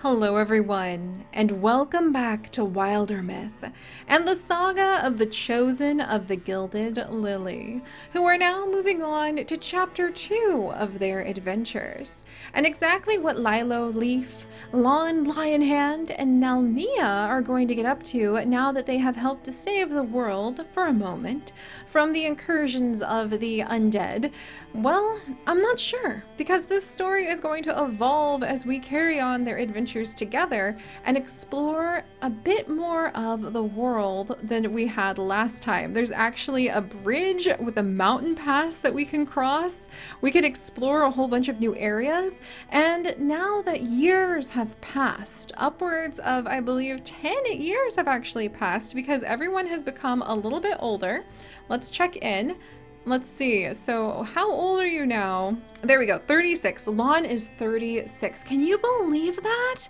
Hello everyone, and welcome back to Wildermyth and the saga of the Chosen of the Gilded Lily, who are now moving on to chapter 2 of their adventures. And exactly what Lilo, Leaf, Lon, Lionhand, and Nalmia are going to get up to now that they have helped to save the world, for a moment, from the incursions of the undead, well, I'm not sure, because this story is going to evolve as we carry on their adventures together and explore a bit more of the world than we had last time. There's actually a bridge with a mountain pass that we can cross. We could explore a whole bunch of new areas, and now that years have passed, upwards of, I believe, 10 years have actually passed because everyone has become a little bit older. Let's check in. Let's see. So how old are you now? There we go. 36. Lon is 36. Can you believe that?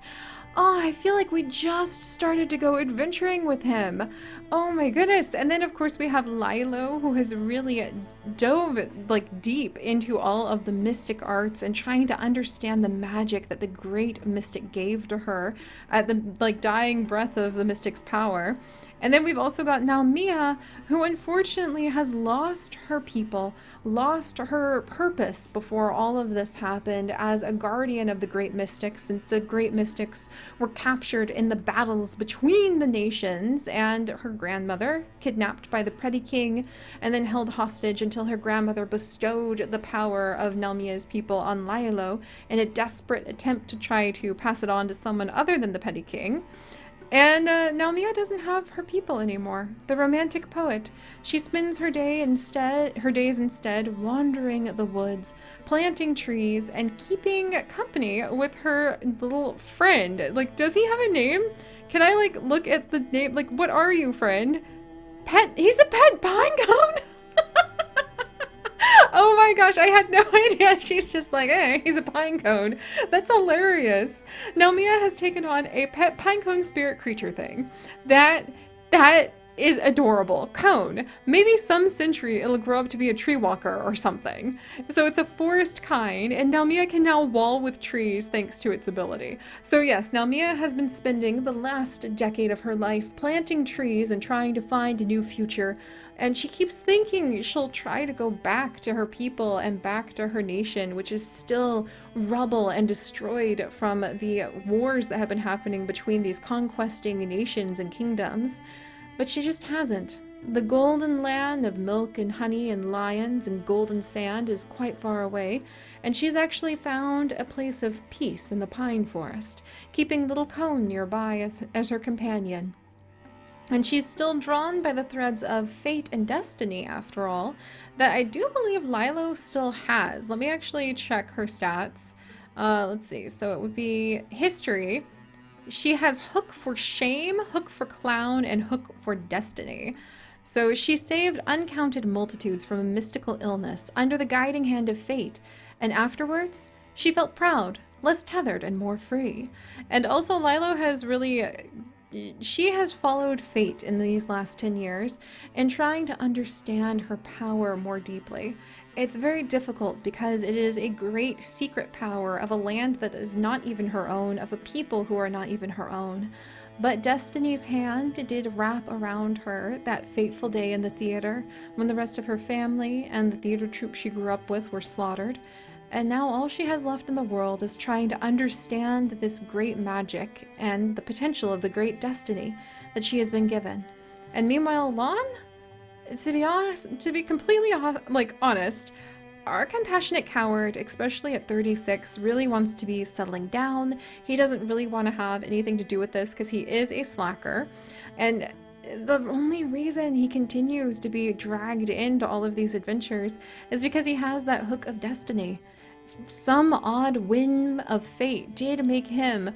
Oh, I feel like we just started to go adventuring with him. Oh my goodness. And then of course we have Lilo, who has really dove like deep into all of the mystic arts and trying to understand the magic that the great mystic gave to her at the dying breath of the mystic's power. And then we've also got Nalmia, who unfortunately has lost her people, lost her purpose before all of this happened as a guardian of the great mystics, since the great mystics were captured in the battles between the nations, and her grandmother kidnapped by the Pretty King and then held hostage until her grandmother bestowed the power of Nalmia's people on Lilo in a desperate attempt to try to pass it on to someone other than the Petty King. And Nalmia doesn't have her people anymore. The romantic poet. She spends her days instead wandering the woods, planting trees, and keeping company with her little friend. Like, does he have a name? Can I look at the name? Like, what are you, friend? He's a pet pinecone? Oh my gosh, I had no idea. She's just like, hey, he's a pinecone. That's hilarious. Now Mia has taken on a pet pinecone spirit creature thing. That is adorable. Cone. Maybe some century it'll grow up to be a tree walker or something. So it's a forest kind, and Nalmia can now wall with trees thanks to its ability. So yes, Nalmia has been spending the last decade of her life planting trees and trying to find a new future. And she keeps thinking she'll try to go back to her people and back to her nation, which is still rubble and destroyed from the wars that have been happening between these conquesting nations and kingdoms. But she just hasn't. The golden land of milk and honey and lions and golden sand is quite far away, and she's actually found a place of peace in the pine forest, keeping little Cone nearby as her companion. And she's still drawn by the threads of fate and destiny, after all, that I do believe Lilo still has. Let me actually check her stats. Let's see. So it would be history. She has Hook for Shame, Hook for Clown, and Hook for Destiny. So she saved uncounted multitudes from a mystical illness under the guiding hand of fate, and afterwards, she felt proud, less tethered, and more free. And also Lilo has she has followed fate in these last 10 years in trying to understand her power more deeply. It's very difficult because it is a great secret power of a land that is not even her own, of a people who are not even her own. But Destiny's hand did wrap around her that fateful day in the theater when the rest of her family and the theater troupe she grew up with were slaughtered. And now all she has left in the world is trying to understand this great magic and the potential of the great destiny that she has been given. And meanwhile, Lon, to be completely honest, our compassionate coward, especially at 36, really wants to be settling down. He doesn't really want to have anything to do with this because he is a slacker. And the only reason he continues to be dragged into all of these adventures is because he has that hook of destiny. Some odd whim of fate did make him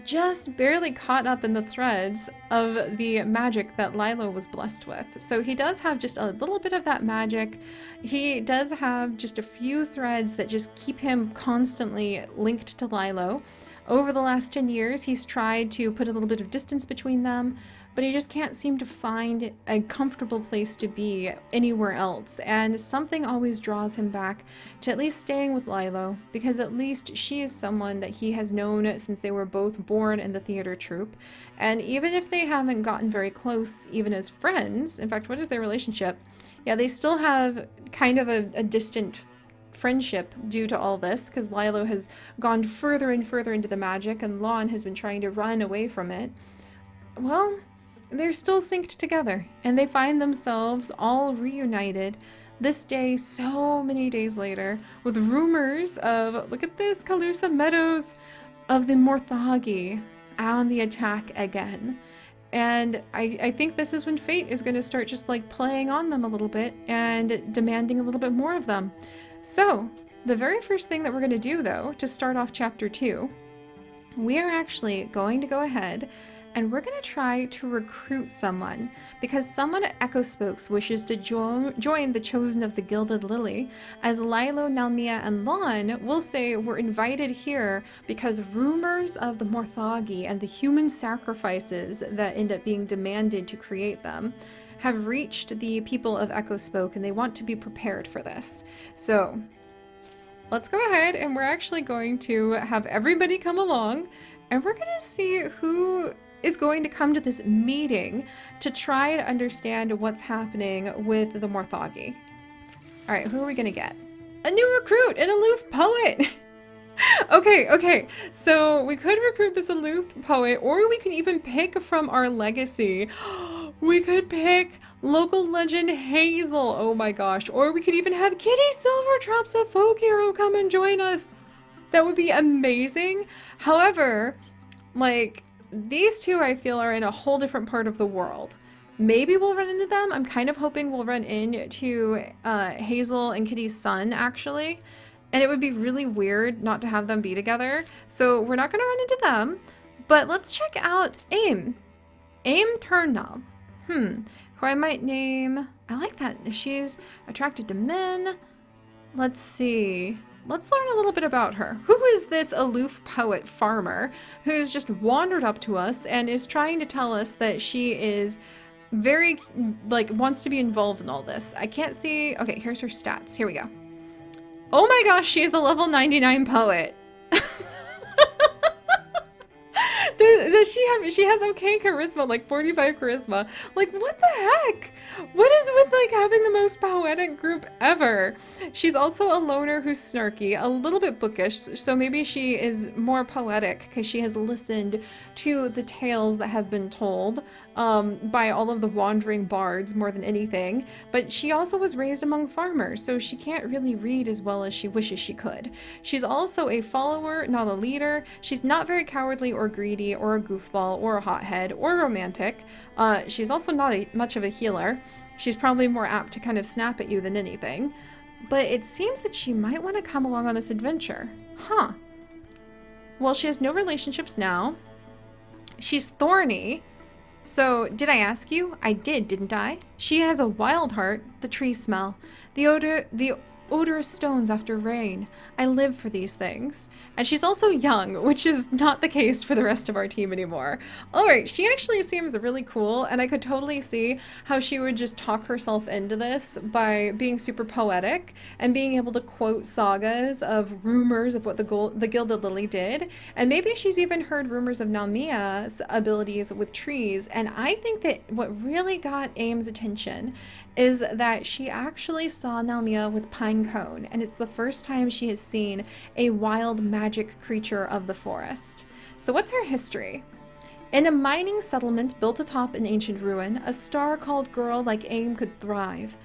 just barely caught up in the threads of the magic that Lilo was blessed with. So he does have just a little bit of that magic. He does have just a few threads that just keep him constantly linked to Lilo. Over the last 10 years, he's tried to put a little bit of distance between them, but he just can't seem to find a comfortable place to be anywhere else. And something always draws him back to at least staying with Lilo, because at least she is someone that he has known since they were both born in the theater troupe. And even if they haven't gotten very close, even as friends, in fact, what is their relationship? Yeah, they still have kind of a distant friendship due to all this, because Lilo has gone further and further into the magic and Lon has been trying to run away from it. Well, they're still synced together, and they find themselves all reunited this day so many days later with rumors of, look at this, Calusa Meadows, of the Morthagi on the attack again. And I think this is when fate is going to start just like playing on them a little bit and demanding a little bit more of them. So the very first thing that we're going to do, though, to start off chapter 2, we are actually going to go ahead and we're going to try to recruit someone, because someone at Echo Spokes wishes to join the Chosen of the Gilded Lily, as Lilo, Nalmia, and Lon will say we're invited here because rumors of the Morthagi and the human sacrifices that end up being demanded to create them have reached the people of Echo Spoke, and they want to be prepared for this. So let's go ahead, and we're actually going to have everybody come along, and we're going to see who is going to come to this meeting to try to understand what's happening with the Morthagi. All right, who are we going to get? A new recruit, an aloof poet. Okay, so we could recruit this aloof poet, or we could even pick from our legacy. We could pick local legend Hazel, oh my gosh, or we could even have Kitty Silvertrop's a folk hero come and join us. That would be amazing. However, like, these two I feel are in a whole different part of the world. Maybe we'll run into them. I'm kind of hoping we'll run into Hazel and Kitty's son, actually. And it would be really weird not to have them be together. So we're not going to run into them. But let's check out Aim. Aim Turnall. Who I might name... I like that. She's attracted to men. Let's see. Let's learn a little bit about her. Who is this aloof poet farmer who's just wandered up to us and is trying to tell us that she is very, like, wants to be involved in all this? I can't see. Okay, here's her stats. Here we go. Oh my gosh, she's the level 99 poet. She has okay charisma, like 45 charisma. Like, what the heck? What is with, like, having the most poetic group ever? She's also a loner who's snarky, a little bit bookish, so maybe she is more poetic because she has listened to the tales that have been told by all of the wandering bards more than anything. But she also was raised among farmers, so she can't really read as well as she wishes she could. She's also a follower, not a leader. She's not very cowardly or greedy or a goofball or a hothead or romantic. She's also not much of a healer. She's probably more apt to kind of snap at you than anything. But it seems that she might want to come along on this adventure. Huh. Well, she has no relationships now. She's thorny. So, did I ask you? I did, didn't I? She has a wild heart, the tree smell, the odorous stones after rain. I live for these things. And she's also young, which is not the case for the rest of our team anymore. Alright, she actually seems really cool, and I could totally see how she would just talk herself into this by being super poetic and being able to quote sagas of rumors of what the Gilded Lily did. And maybe she's even heard rumors of Nalmia's abilities with trees. And I think that what really got Aim's attention is that she actually saw Nalmia with Pinecone, and it's the first time she has seen a wild magic creature of the forest. So what's her history? In a mining settlement built atop an ancient ruin, a star-called girl like Aim could thrive.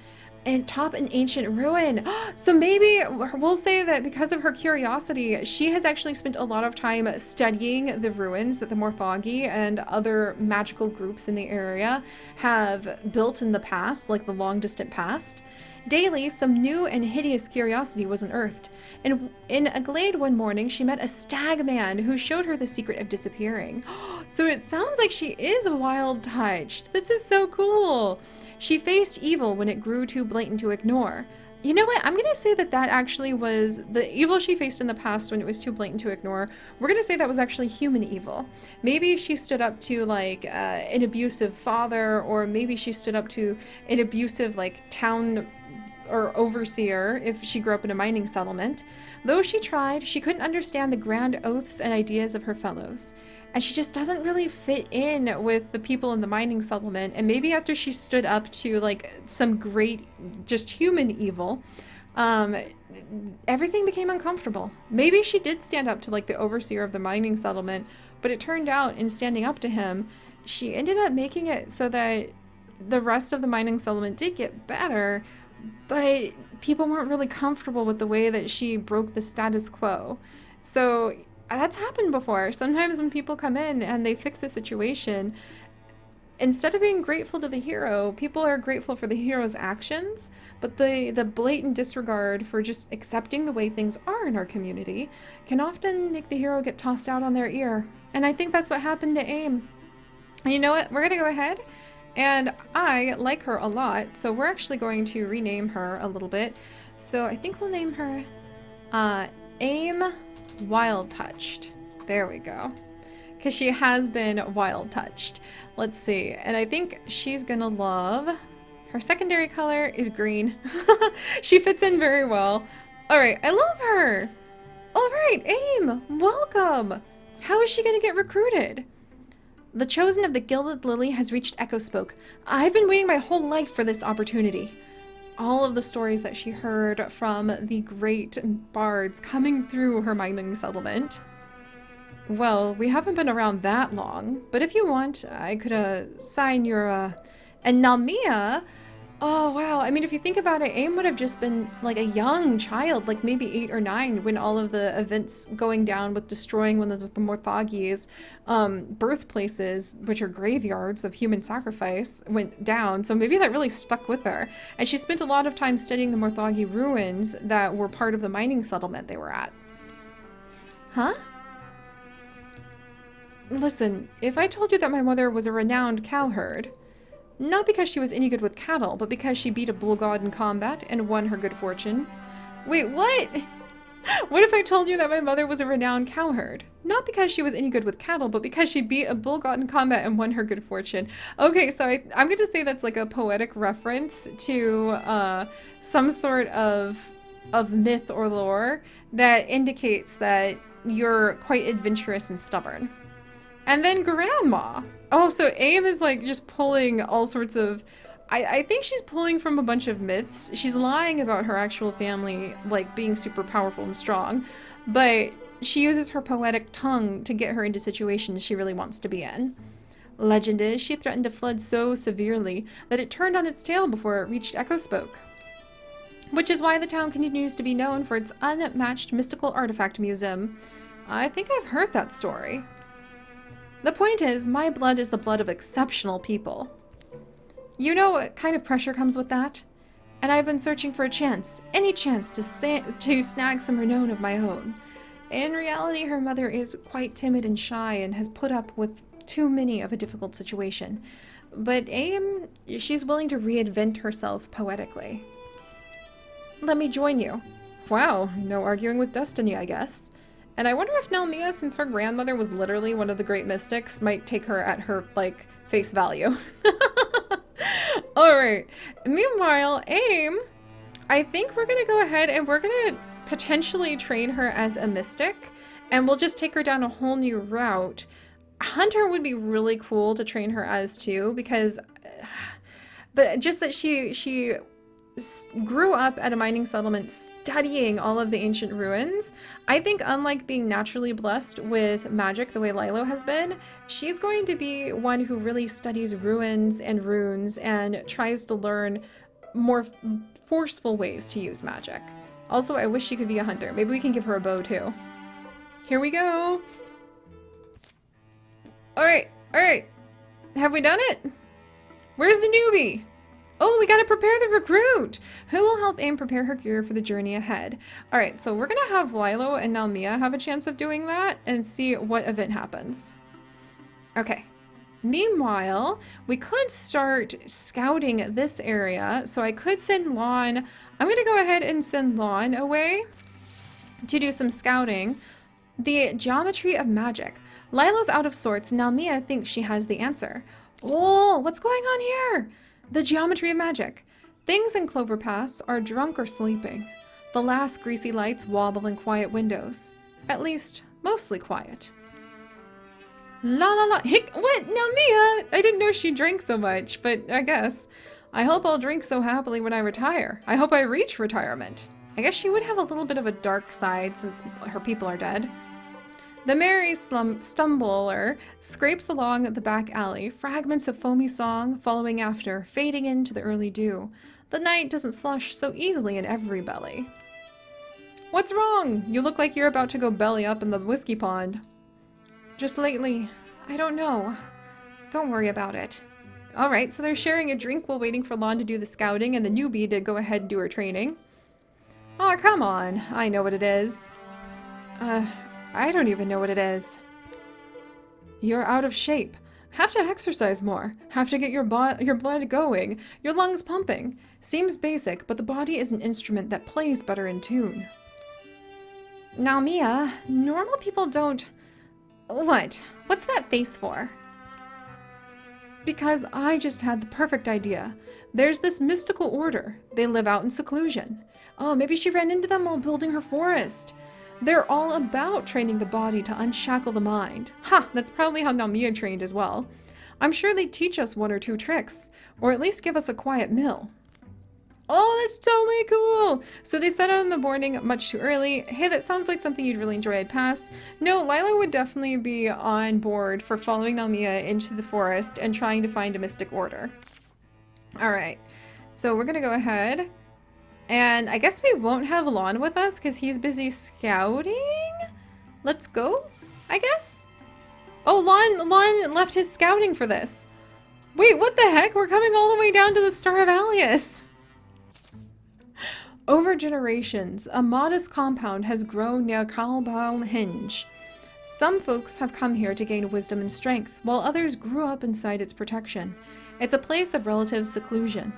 Atop an ancient ruin. So maybe we'll say that because of her curiosity, she has actually spent a lot of time studying the ruins that the Morthagi and other magical groups in the area have built in the past, like the long distant past. Daily, some new and hideous curiosity was unearthed. In a glade one morning, she met a stag man who showed her the secret of disappearing. So it sounds like she is wild-touched. This is so cool. She faced evil when it grew too blatant to ignore. You know what? I'm going to say that that actually was the evil she faced in the past when it was too blatant to ignore. We're going to say that was actually human evil. Maybe she stood up to like an abusive father, or maybe she stood up to an abusive like town or overseer if she grew up in a mining settlement. Though she tried, she couldn't understand the grand oaths and ideas of her fellows. And she just doesn't really fit in with the people in the mining settlement. And maybe after she stood up to like some great, just human evil, um, everything became uncomfortable. Maybe she did stand up to like the overseer of the mining settlement, but it turned out in standing up to him, she ended up making it so that the rest of the mining settlement did get better, but people weren't really comfortable with the way that she broke the status quo. So that's happened before. Sometimes when people come in and they fix a situation, instead of being grateful to the hero, people are grateful for the hero's actions, but the blatant disregard for just accepting the way things are in our community can often make the hero get tossed out on their ear. And I think that's what happened to AIM. And you know what? We're gonna go ahead, and I like her a lot, so we're actually going to rename her a little bit. So I think we'll name her AIM Wild Touched. There we go. Because she has been wild touched. Let's see. And I think she's gonna love, her secondary color is green. She fits in very well. All right, I love her. All right, AIM, welcome. How is she gonna get recruited? The chosen of the Gilded Lily has reached Echo Spoke. I've been waiting my whole life for this opportunity. All of the stories that she heard from the great bards coming through her mining settlement. Well, we haven't been around that long, but if you want, I could sign your, and Nalmia, oh wow, I mean, if you think about it, AIM would have just been like a young child, like maybe 8 or 9, when all of the events going down with destroying one of the Morthagi's birthplaces, which are graveyards of human sacrifice, went down. So maybe that really stuck with her. And she spent a lot of time studying the Morthagi ruins that were part of the mining settlement they were at. Huh? Listen, if I told you that my mother was a renowned cowherd, not because she was any good with cattle, but because she beat a bull god in combat and won her good fortune. Wait, what? What if I told you that my mother was a renowned cowherd? Not because she was any good with cattle, but because she beat a bull god in combat and won her good fortune. Okay, so I'm going to say that's like a poetic reference to some sort of myth or lore that indicates that you're quite adventurous and stubborn. And then grandma. Oh, so AIM is like just pulling all sorts of, I think she's pulling from a bunch of myths. She's lying about her actual family like being super powerful and strong, but she uses her poetic tongue to get her into situations she really wants to be in. Legend is she threatened to flood so severely that it turned on its tail before it reached Echo Spoke. Which is why the town continues to be known for its unmatched mystical artifact museum. I think I've heard that story. The point is, my blood is the blood of exceptional people. You know what kind of pressure comes with that? And I've been searching for a chance, any chance to snag some renown of my own. In reality, her mother is quite timid and shy and has put up with too many of a difficult situation. But AIM, she's willing to reinvent herself poetically. Let me join you. Wow, no arguing with destiny, I guess. And I wonder if Nalmia, since her grandmother was literally one of the great mystics, might take her at her, like, face value. Alright. Meanwhile, AIM, I think we're gonna go ahead and we're gonna potentially train her as a mystic, and we'll just take her down a whole new route. Hunter would be really cool to train her as too, because... But just that she grew up at a mining settlement studying all of the ancient ruins. I think unlike being naturally blessed with magic the way Lilo has been, she's going to be one who really studies ruins and runes and tries to learn more forceful ways to use magic. Also, I wish she could be a hunter. Maybe we can give her a bow too. Here we go. All right. Have we done it? Where's the newbie? Oh, we gotta prepare the recruit! Who will help AIM prepare her gear for the journey ahead? Alright, so we're gonna have Lilo and Nalmia have a chance of doing that and see what event happens. Okay. Meanwhile, we could start scouting this area. So I could send Lon. I'm going to go ahead and send Lon away to do some scouting. The geometry of magic. Lilo's out of sorts. Now Mia thinks she has the answer. Oh, what's going on here? The geometry of magic. Things in Clover Pass are drunk or sleeping. The last greasy lights wobble in quiet windows. At least, mostly quiet. La la la. Hick, what? Now Mia! I didn't know she drank so much, but I guess. I hope I'll drink so happily when I retire. I hope I reach retirement. I guess she would have a little bit of a dark side since her people are dead. The merry stumbler scrapes along the back alley, fragments of foamy song following after, fading into the early dew. The night doesn't slush so easily in every belly. What's wrong? You look like you're about to go belly up in the whiskey pond. Just lately, I don't know. Don't worry about it. Alright, so they're sharing a drink while waiting for Lon to do the scouting and the newbie to go ahead and do her training. Aw, come on. I know what it is. I don't even know what it is. You're out of shape. Have to exercise more. Have to get your blood going. Your lungs pumping. Seems basic, but the body is an instrument that plays better in tune. Now, Mia, normal people don't... What? What's that face for? Because I just had the perfect idea. There's this mystical order. They live out in seclusion. Oh, maybe she ran into them while building her forest. They're all about training the body to unshackle the mind. Ha! That's probably how Namia trained as well. I'm sure they teach us one or two tricks, or at least give us a quiet meal. Oh, that's totally cool! So they set out in the morning much too early. Hey, that sounds like something you'd really enjoy. I'd pass. No, Lila would definitely be on board for following Namia into the forest and trying to find a mystic order. Alright, so we're gonna go ahead. And I guess we won't have Lon with us because he's busy scouting? Let's go, I guess? Oh, Lon left his scouting for this. Wait, what the heck? We're coming all the way down to the Star of Alius. Over generations, a modest compound has grown near Calbal Hinge. Some folks have come here to gain wisdom and strength, while others grew up inside its protection. It's a place of relative seclusion,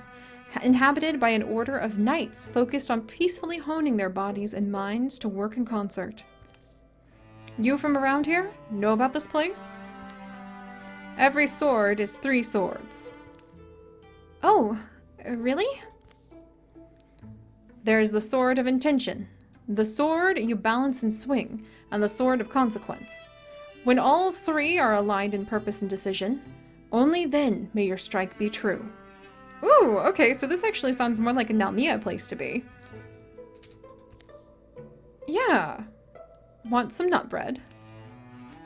inhabited by an order of knights focused on peacefully honing their bodies and minds to work in concert. You from around here? Know about this place? Every sword is 3 swords. Oh, really? There's the sword of intention, the sword you balance and swing, and the sword of consequence. When all 3 are aligned in purpose and decision, only then may your strike be true. Ooh, okay, so this actually sounds more like a Nalmia place to be. Yeah. Want some nut bread?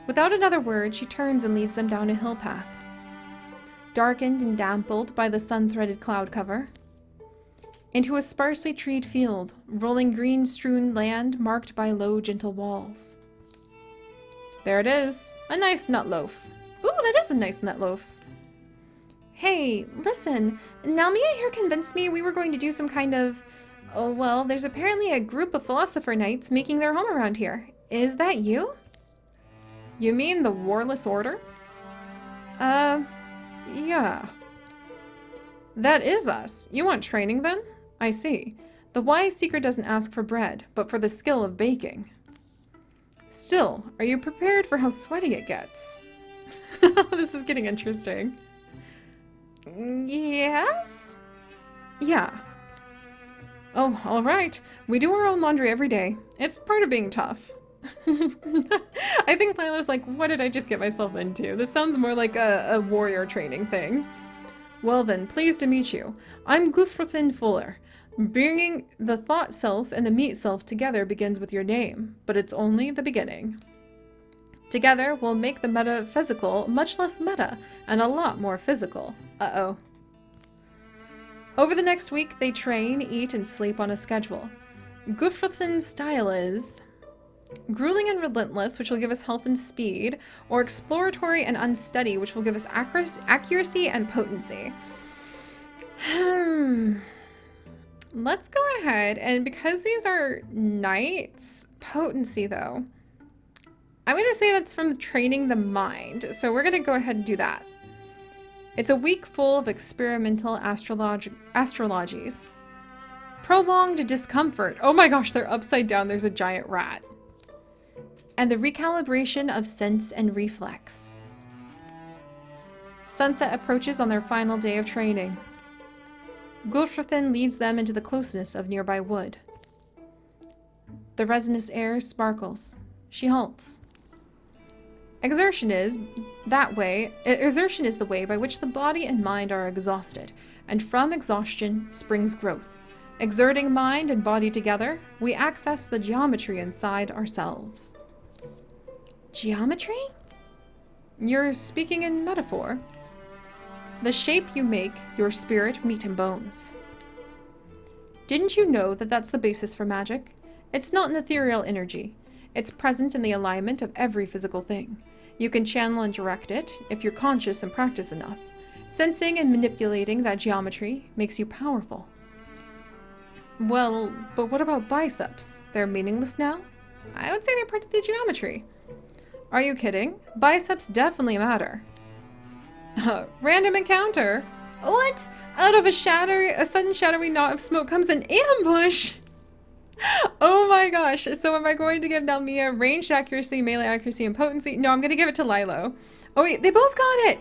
Without another word, she turns and leads them down a hill path. Darkened and dampened by the sun-threaded cloud cover. Into a sparsely treed field, rolling green-strewn land marked by low, gentle walls. There it is, a nice nut loaf. Ooh, that is a nice nut loaf. Hey, listen, Nalmia here convinced me we were going to do some kind of... Oh, well, there's apparently a group of philosopher knights making their home around here. Is that you? You mean the Warless Order? Yeah. That is us. You want training then? I see. The wise seeker doesn't ask for bread, but for the skill of baking. Still, are you prepared for how sweaty it gets? This is getting interesting. Yes? Yeah. Oh, all right. We do our own laundry every day. It's part of being tough. I think Lila's like, what did I just get myself into? This sounds more like a warrior training thing. Well then, pleased to meet you. I'm Gufrathin Fuller. Bringing the thought self and the meat self together begins with your name, but it's only the beginning. Together, we'll make the metaphysical much less meta and a lot more physical. Uh-oh. Over the next week, they train, eat, and sleep on a schedule. Gufrathin's style is grueling and relentless, which will give us health and speed, or exploratory and unsteady, which will give us accuracy and potency. Let's go ahead, and because these are knights, potency though, I'm going to say that's from training the mind, so we're going to go ahead and do that. It's a week full of experimental astrologies. Prolonged discomfort. Oh my gosh, they're upside down. There's a giant rat. And the recalibration of sense and reflex. Sunset approaches on their final day of training. Gulfrathan leads them into the closeness of nearby wood. The resinous air sparkles. She halts. Exertion is the way by which the body and mind are exhausted, and from exhaustion springs growth. Exerting mind and body together, we access the geometry inside ourselves. Geometry? You're speaking in metaphor. The shape you make, your spirit, meat, and bones. Didn't you know that that's the basis for magic? It's not an ethereal energy. It's present in the alignment of every physical thing. You can channel and direct it if you're conscious and practice enough. Sensing and manipulating that geometry makes you powerful. Well, but what about biceps? They're meaningless now? I would say they're part of the geometry. Are you kidding? Biceps definitely matter. Random encounter? What? Out of a sudden shadowy knot of smoke comes an ambush! Oh my gosh. So am I going to give Nalmia ranged accuracy, melee accuracy, and potency? No, I'm going to give it to Lilo. Oh wait, they both got it!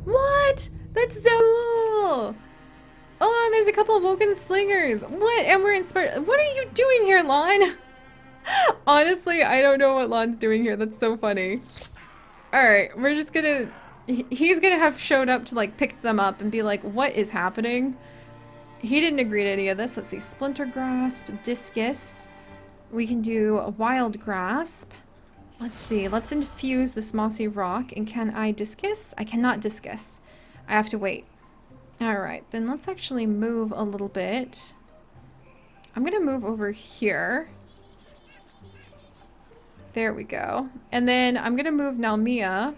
What? That's so cool! Oh, and there's a couple of Vulcan slingers. What? And we're inspired. What are you doing here, Lon? Honestly, I don't know what Lon's doing here. That's so funny. Alright, we're just gonna... He's gonna have showed up to like pick them up and be like, what is happening? He didn't agree to any of this. Let's see. Splinter Grasp, Discus. We can do a Wild Grasp. Let's see. Let's infuse this mossy rock. And can I Discus? I cannot Discus. I have to wait. Alright, then let's actually move a little bit. I'm gonna move over here. There we go. And then I'm gonna move Nalmia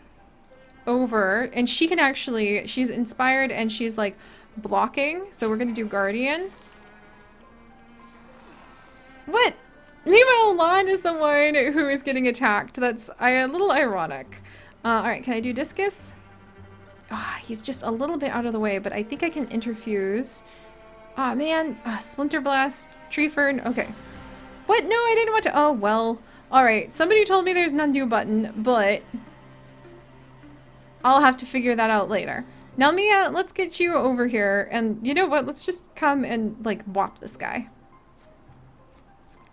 over, and she can actually, she's inspired and she's like blocking, so we're gonna do Guardian. What? Meanwhile, Lon is the one who is getting attacked. That's a little ironic. Alright, can I do Discus? Ah, he's just a little bit out of the way, but I think I can interfuse. Ah, man. Splinter Blast, Tree Fern. Okay. What? No, I didn't want to. Oh, well. Alright, somebody told me there's an undo button, but I'll have to figure that out later. Now, Mia, let's get you over here, and you know what? Let's just come and, like, whop this guy.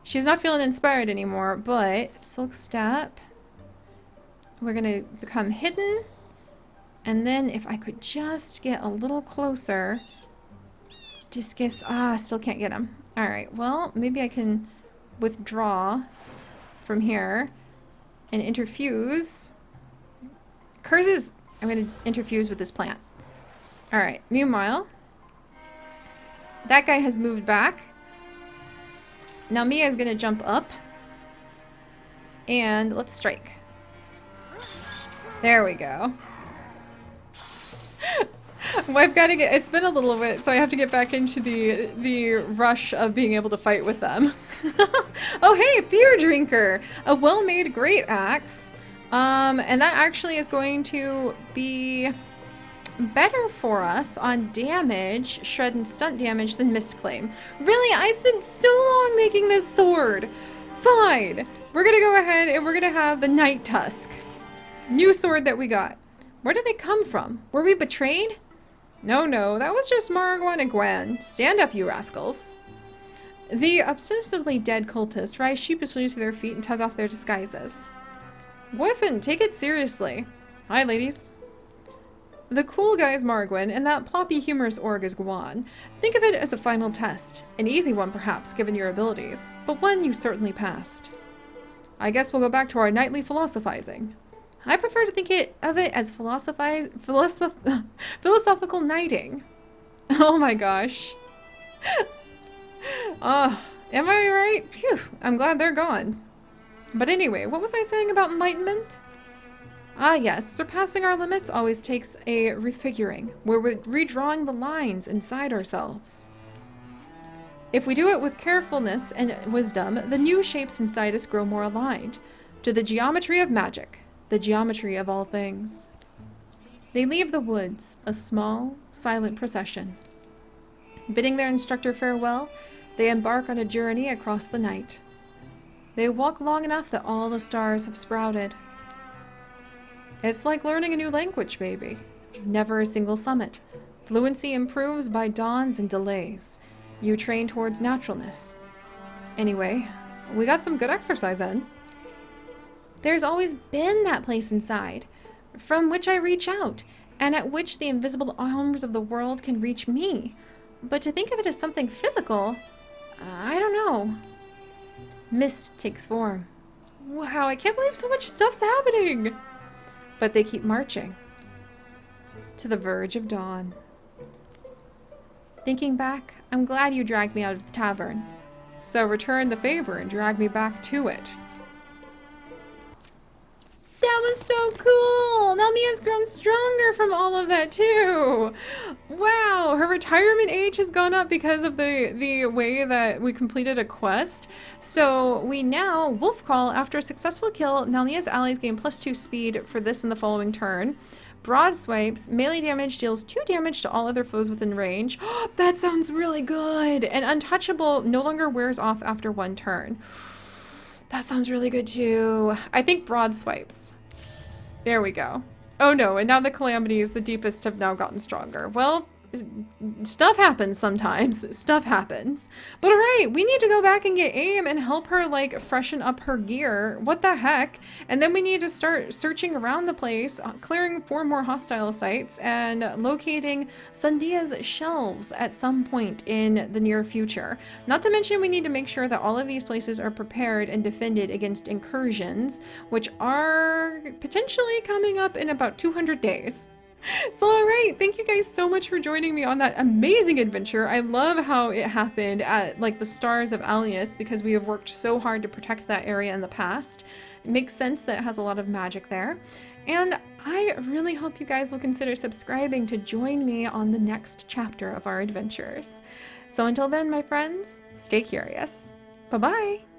She's not feeling inspired anymore, but Silk Step. We're gonna become hidden. And then if I could just get a little closer. Discus. Ah, still can't get him. Alright, well, maybe I can withdraw from here and interfuse. Curses. I'm going to interfuse with this plant. Alright, meanwhile, that guy has moved back. Now Mia is going to jump up. And let's strike. There we go. Well, I've got to get, it's been a little bit, so I have to get back into the rush of being able to fight with them. Oh, hey, Fear Drinker! A well-made great axe. And that actually is going to be better for us on damage, shred and stunt damage, than Mistclaim. Really? I spent so long making this sword! Fine! We're gonna go ahead and we're gonna have the Night Tusk. New sword that we got. Where did they come from? Were we betrayed? No, no, that was just Margwan and Gwen. Stand up, you rascals. The ostensibly dead cultists rise sheepishly to their feet and tug off their disguises. Whiffin, take it seriously. Hi, ladies. The cool guy is Margwan, and that ploppy humorous org is Gwan. Think of it as a final test. An easy one, perhaps, given your abilities, but one you certainly passed. I guess we'll go back to our nightly philosophizing. I prefer to think of it as philosophical knighting. Oh my gosh. Am I right? Phew, I'm glad they're gone. But anyway, what was I saying about enlightenment? Ah yes, surpassing our limits always takes a refiguring, where we're redrawing the lines inside ourselves. If we do it with carefulness and wisdom, the new shapes inside us grow more aligned to the geometry of magic. The geometry of all things. They leave the woods, a small, silent procession. Bidding their instructor farewell, they embark on a journey across the night. They walk long enough that all the stars have sprouted. It's like learning a new language, baby. Never a single summit. Fluency improves by dawns and delays. You train towards naturalness. Anyway, we got some good exercise in. There's always been that place inside, from which I reach out, and at which the invisible arms of the world can reach me. But to think of it as something physical, I don't know. Mist takes form. Wow, I can't believe so much stuff's happening! But they keep marching. To the verge of dawn. Thinking back, I'm glad you dragged me out of the tavern. So return the favor and drag me back to it. That was so cool! Now Mia's grown stronger from all of that too! Wow, her retirement age has gone up because of the way that we completed a quest. So we now wolf call after a successful kill. Now Mia's allies gain +2 speed for this and the following turn. Broad swipes, melee damage deals 2 damage to all other foes within range. That sounds really good! And untouchable no longer wears off after 1 turn. That sounds really good too. I think broad swipes. There we go. Oh no, and now the calamities, the deepest, have now gotten stronger. Well, stuff happens sometimes. Stuff happens. But alright, we need to go back and get aim and help her, like, freshen up her gear. What the heck? And then we need to start searching around the place, clearing 4 more hostile sites, and locating Sandia's shelves at some point in the near future. Not to mention we need to make sure that all of these places are prepared and defended against incursions, which are potentially coming up in about 200 days. So alright, thank you guys so much for joining me on that amazing adventure. I love how it happened at like the stars of Alias because we have worked so hard to protect that area in the past. It makes sense that it has a lot of magic there. And I really hope you guys will consider subscribing to join me on the next chapter of our adventures. So until then, my friends, stay curious. Bye-bye!